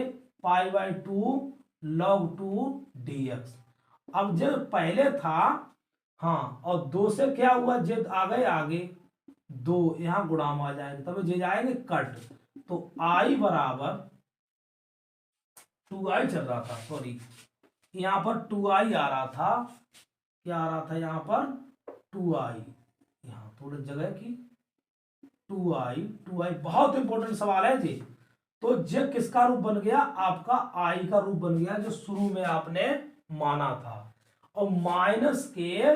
S1: pi by 2 log 2 D x. अब जब पहले था, हाँ, और 2 से क्या हुआ, जे आ गए आगे 2, यहां गुणाम आ जाएंगे, तब जे जाएंगे कट। तो आई बराबर 2i चल रहा था, सॉरी यहां पर 2i आ रहा था, क्या आ रहा था यहाँ पर 2i, यहाँ थोड़ी जगह की 2i बहुत इंपॉर्टेंट सवाल है जी। तो जे किसका रूप बन गया, आपका आई का रूप बन गया, जो शुरू में आपने माना था। और माइनस के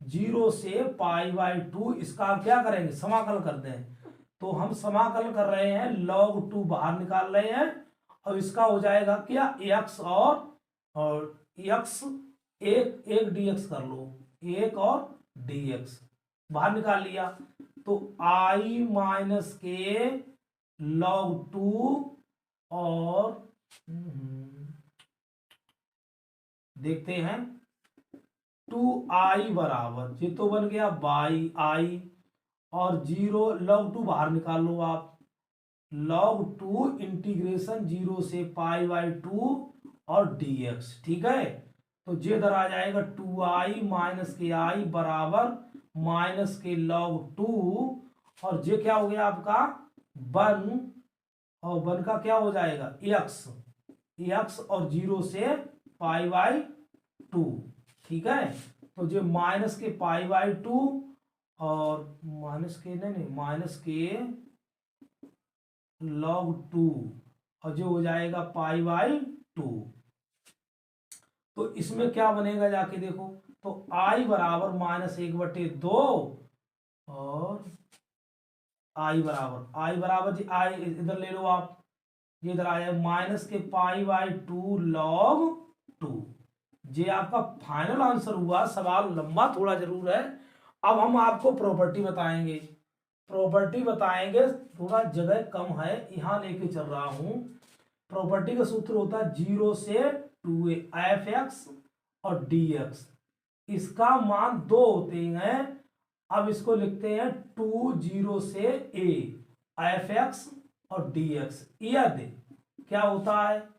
S1: 0 से पाई बाई 2, इसका आप क्या करेंगे, समाकलन कर दें। तो हम समाकलन कर रहे हैं, log 2 बाहर निकाल रहे हैं, और इसका हो जाएगा क्या, x और x, एक dx कर लो, 1 और dx बाहर निकाल लिया। तो i माइनस के log 2 और देखते हैं 2i बराबर, ये तो बन गया बाई आई, और 0 log 2 बाहर निकाल लो आप, log 2 इंटीग्रेशन 0 से पाई बाई 2 और dx। ठीक है, तो जे इधर आ जाएगा 2i माइनस के आई बराबर माइनस के log 2, और जे क्या हो गया आपका 1, और 1 का क्या हो जाएगा x और 0 से पाई बाई 2। ठीक है, तो जो माइनस के पाई बाई 2 और माइनस के नहीं माइनस के log 2 और जो हो जाएगा पाई बाई 2। तो इसमें क्या बनेगा जाके देखो, तो आई बराबर -1/2 और आई बराबर जी, आई इधर ले लो आप, ये इधर आया माइनस के पाई बाई 2 log 2। ये आपका फाइनल आंसर हुआ। सवाल लंबा थोड़ा जरूर है। अब हम आपको प्रॉपर्टी बताएंगे, थोड़ा जगह कम है, यहां लेके चल रहा हूं। प्रॉपर्टी का सूत्र होता है 0 से 2a एफ एक्स और डी एक्स। इसका मान 2 होते हैं। अब इसको लिखते हैं 2 0 से a एफ एक्स और डी एक्स। यदि क्या होता है,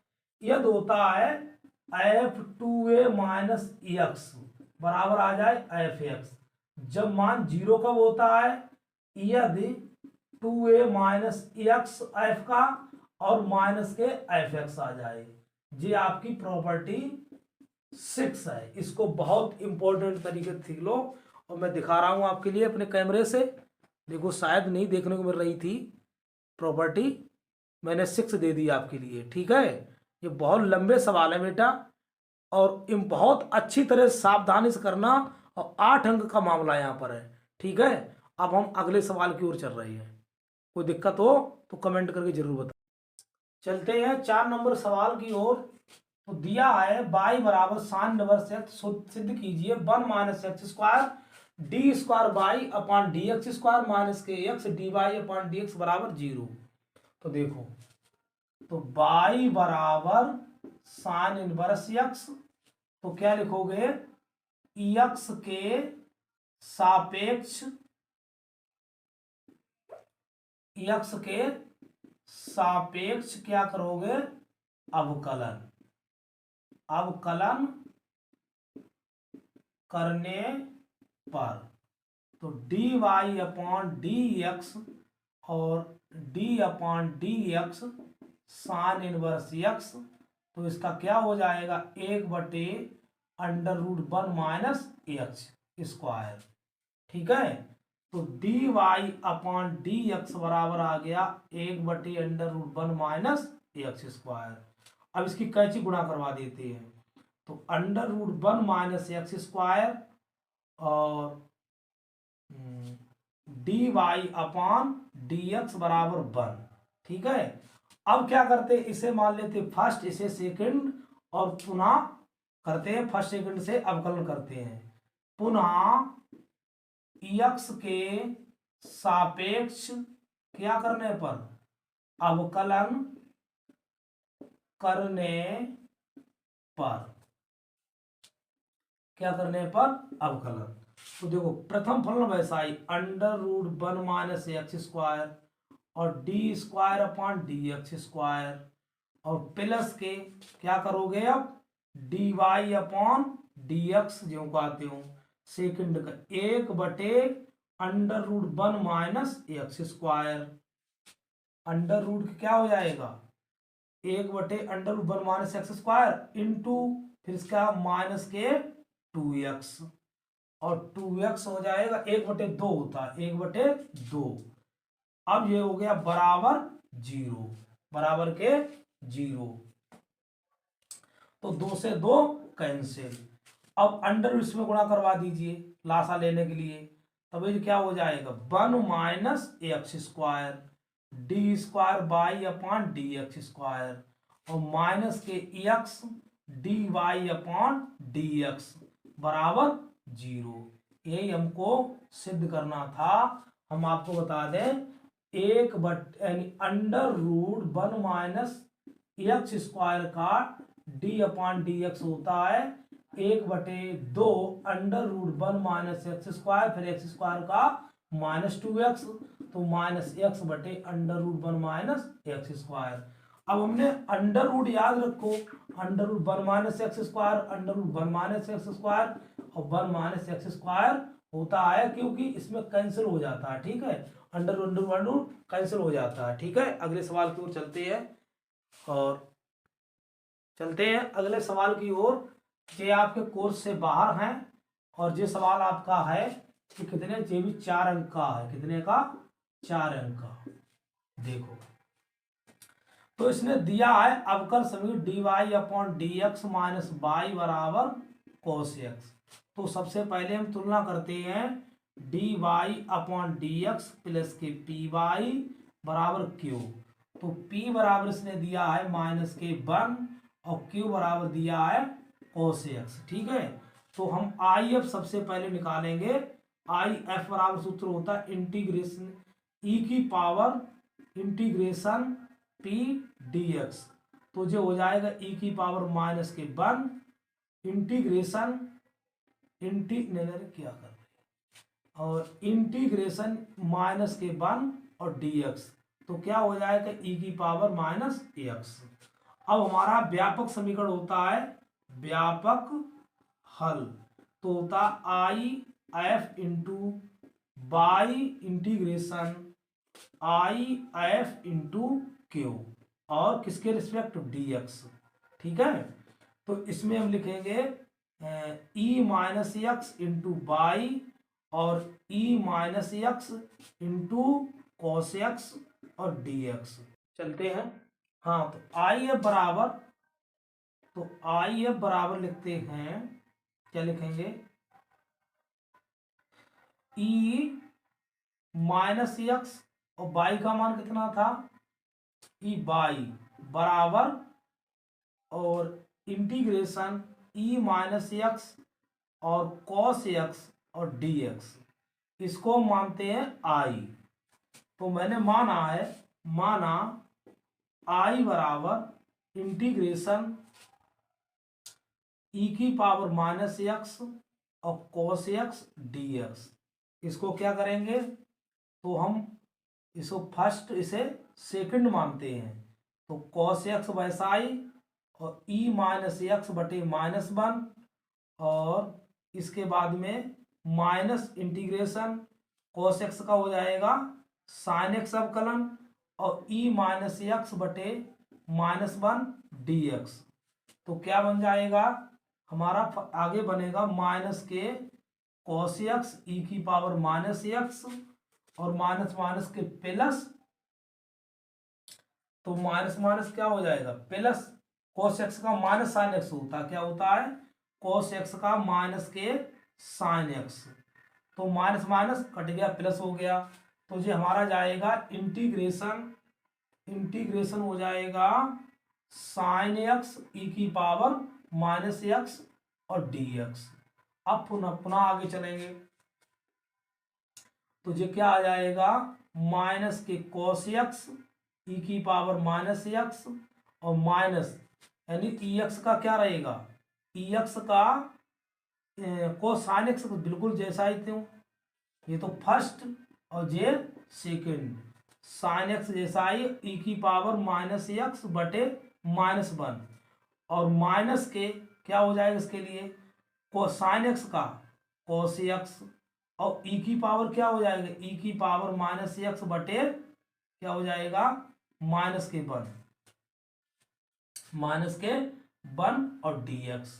S1: यदि होता है f2a माइनस एक्स बराबर आ जाए एफ एक्स। जब मान 0 कब होता है, यदि 2a माइनस एक्स एफ का और माइनस के एफ एक्स आ जाए। ये आपकी प्रॉपर्टी 6 है। इसको बहुत इंपॉर्टेंट तरीके से सीख लो और मैं दिखा रहा हूं आपके लिए अपने कैमरे से। देखो शायद नहीं देखने को मिल रही थी प्रॉपर्टी, मैंने 6 दे दी आपके लिए। ठीक है, ये बहुत लंबे सवाल है बेटा और बहुत अच्छी तरह सावधानी से करना। और 8 अंक का मामला यहाँ पर है। ठीक है, अब हम अगले सवाल की ओर चल रहे हैं। कोई दिक्कत हो तो कमेंट करके जरूर बताओ। चलते हैं 4 नंबर सवाल की ओर। तो दिया है y बराबर sin इनवर्स एक्स सिद्ध कीजिए 1 minus x square D square by upon D x square minus के x D Y upon D x बराबर 0। तो देखो, तो y बराबर sin इनवर्स एक्स, तो क्या लिखोगे, एक्स के सापेक्ष, एक्स के सापेक्ष क्या करोगे, अवकलन, अवकलन करने पर। तो D Y upon D X और D upon D X sine inverse X, तो इसका क्या हो जाएगा 1/√1 माइनस एक्स स्क्वायर। ठीक है, तो D Y upon D x बराबर आ गया 1/√1 माइनस एक्स स्क्वायर। अब इसकी कैंची गुणा करवा देते हैं। तो √1 माइनस एक्स स्क्वायर और d Y upon D x बराबर 1। ठीक है, अब क्या करते, इसे मान लेते फर्स्ट, इसे सेकंड और पुनः करते हैं फर्स्ट सेकंड से अवकलन करते हैं। पुनः एक्स के सापेक्ष क्या करने पर, अवकलन करने पर, क्या करने पर, अवकलन। तो देखो प्रथम फलन वैसा ही √1 माइनस एक्स स्क्वायर और d square upon D x square और प्लस के क्या करोगे अब d Y upon D x जो कहते हो सेकंड का 1/√1 minus x square. Under root क्या हो जाएगा 1/√1 माइनस एक्स स्क्वायर इंटू फिर इसका माइनस के 2x और 2x हो जाएगा 1/2 होता है 1/2। अब ये हो गया बराबर 0, बराबर के 0। तो 2 से 2 कैंसिल। अब अंडर इसमें गुणा करवा दीजिए लासा लेने के लिए, तब ये क्या हो जाएगा 1 minus x square D square by upon D x square और माइनस के x D Y upon D x बराबर 0। यही हमको सिद्ध करना था। हम आपको बता दें √1 माइनस एक्स स्क्वायर का डी अपॉन डी एक्स होता है 1/2 √1 माइनस एक्स स्क्वायर फिर एक्स स्क्वायर का -2x, तो -x/√1 माइनस एक्स स्क्वायर। अब हमने अंडर रूट याद रखो, √1 minus x square √1 minus x square और 1 माइनस एक्स स्क्वायर होता है क्योंकि इसमें कैंसिल हो जाता है। ठीक है, अंडर रूट कैंसिल हो जाता है। ठीक है, अगले सवाल की ओर चलते हैं और चलते हैं अगले सवाल की ओर। ये आपके कोर्स से बाहर हैं और ये सवाल आपका है ये कितने, ये भी 4 अंक का है। कितने का? 4 अंक का। देखो तो इसने दिया है अवकल समीकरण dy upon D x minus y बराबर cos x। तो सबसे पहले हम तुलना करते हैं dy upon D x plus के पी वाई बराबर क्यू। तो p बराबर इसने दिया है -k1 और q बराबर दिया है cos x। ठीक है, तो हम आई एफ सबसे पहले निकालेंगे। आई एफ बराबर सूत्र होता है इंटीग्रेशन ई की power integration P D x. तो जो हो जाएगा ई की पावर -k1 इंटीग्रेशन क्या कर रहे और इंटीग्रेशन -k1 और डी एक्स। तो क्या हो जाएगा ई की पावर -x। अब हमारा व्यापक समीकरण होता है व्यापक हल। तो होता I F into by integration I F into Q और किसके रिस्पेक्ट डी एक्स। ठीक है, तो इसमें हम लिखेंगे E minus X into Y और E minus X into cos X और डी एक्स। चलते हैं। हाँ, तो आई एफ बराबर, तो आई एफ बराबर लिखते हैं, क्या लिखेंगे, ई माइनस एक्स और बाई का मान कितना था, ई बाई बराबर और इंटीग्रेशन ई माइनस एक्स और कॉस एक्स और डी एक्स। इसको मानते हैं आई। तो मैंने माना आई बराबर इंटीग्रेशन ई की पावर -x और कॉस एक्स डी एक्स। इसको क्या करेंगे, तो हम इसको फर्स्ट इसे सेकंड मानते हैं। तो कॉस एक्स वैसा ही और ई माइनस एक्स बटे -1 और इसके बाद में माइनस इंटीग्रेशन कॉस एक्स का हो जाएगा साइन एक्स अवकलन और ई माइनस एक्स बटे -1 डी एक्स। तो क्या बन जाएगा हमारा, आगे बनेगा -k कॉस एक्स ई की पावर -x और माइनस के प्लस। तो माइनस क्या हो जाएगा प्लस cos x का माइनस साइन एक्स होता है। क्या होता है, cos x का -k साइन एक्स। तो माइनस कट गया, प्लस हो गया। तो ये हमारा जाएगा इंटीग्रेशन हो जाएगा साइन एक्स ई की पावर -x और डी एक्स। अब पुनः आगे चलेंगे। तो ये क्या आ जाएगा -k cos x ई की पावर -x और माइनस यानी ई एक्स का क्या रहेगा, ई एक्स का को साइन एक्स बिल्कुल जैसा ही थे, ये तो फर्स्ट और ये सेकंड। साइन एक्स जैसा ही ई की पावर -x बटे -1 और माइनस के क्या हो जाएगा इसके लिए को साइन एक्स का cos x और ई की पावर क्या हो जाएगा, ई की पावर -x बटे क्या हो जाएगा -k1 और डी एक्स।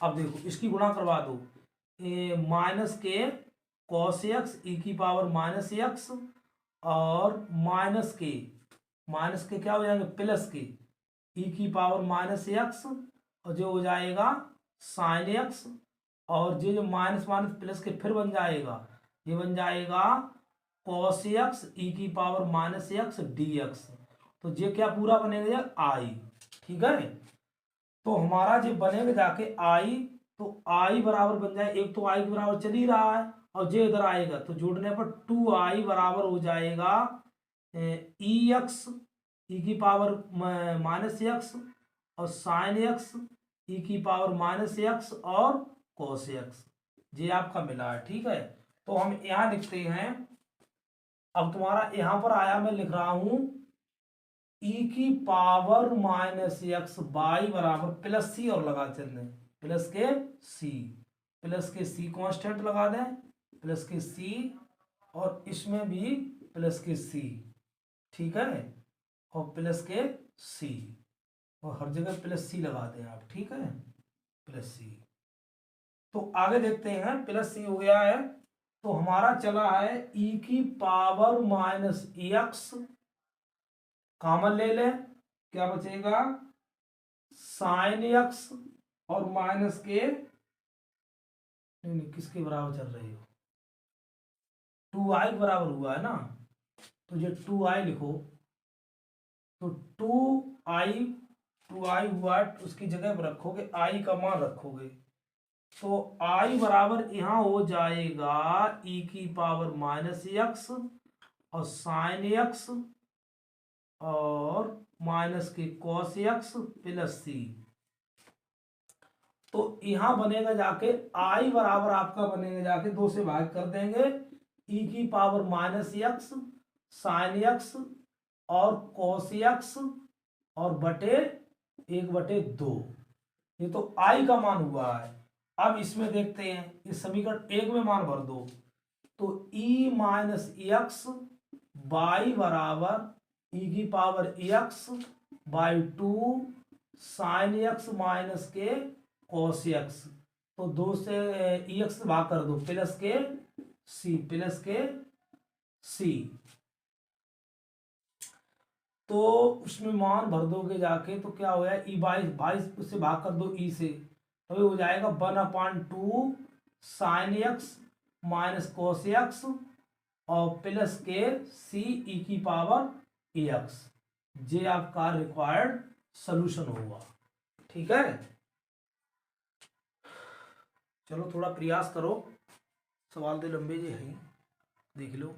S1: अब देखो इसकी गुणा करवा दो, -k cos x ई की पावर -x और माइनस के क्या हो जाएंगे प्लस के ई की पावर -x और जो हो जाएगा साइन एक्स और ये जो माइनस प्लस के फिर बन जाएगा, ये बन जाएगा cos x ई की पावर -x डी एक्स। तो ये क्या पूरा बनेगा आई। ठीक है, तो हमारा जो बनेगा जाके आई, तो आई बराबर बन जाए, एक तो आई के बराबर चल ही रहा है और जे इधर आएगा तो जोड़ने पर 2i बराबर हो जाएगा ई एक्स ई की पावर -x और साइन एक्स ई की पावर -x और cos x। ये आपका मिला है। ठीक है, तो हम यहाँ लिखते हैं। अब तुम्हारा यहाँ पर आया, मैं लिख रहा हूं ई की पावर -x बाई बराबर प्लस सी और लगा चलने प्लस के सी कांस्टेंट लगा दें प्लस के सी और इसमें भी प्लस के सी। ठीक है, और प्लस के सी और हर जगह प्लस सी लगा दें आप। ठीक है, प्लस सी। तो आगे देखते हैं, प्लस सी हो गया है तो हमारा चला है e की पावर माइनस एक्स, कॉमन ले लें, क्या बचेगा साइन एक्स और माइनस के, नहीं किसके बराबर चल रही हो, 2i बराबर हुआ है ना, तो ये 2i लिखो, तो 2i हुआ, उसकी जगह पर रखोगे i का मान रखोगे, तो i बराबर यहाँ हो जाएगा e की पावर माइनस एक्स और साइन एक्स और माइनस के कॉस एक्स प्लस सी। तो यहां बनेगा जाके i बराबर आपका बनेगा जाके 2 से भाग कर देंगे, e की power minus x sine x और कॉस एक्स और बटे 1/2, ये तो i का मान हुआ है। अब इसमें देखते हैं, इस समीकरण 1 में मान भर दो, तो e माइनस एक्स बाई बराबर e की power x by 2 sine x minus के कॉस एक्स, तो 2 से एक्स भाग कर दो, प्लस के सी, तो उसमें मान भर दोगे जाके तो क्या हो जाए ई 22 उससे भाग कर दो ई से, तो हो जाएगा 1/2 sine x minus cos X और प्लस के सी ई की पावर एक्स, ये आपका रिक्वायर्ड सॉल्यूशन होगा। ठीक है, चलो थोड़ा प्रयास करो, सवाल तो लंबे जे हैं, देख लो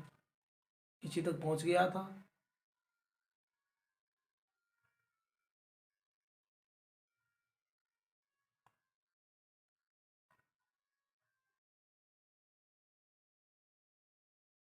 S1: इसी तक पहुंच गया था।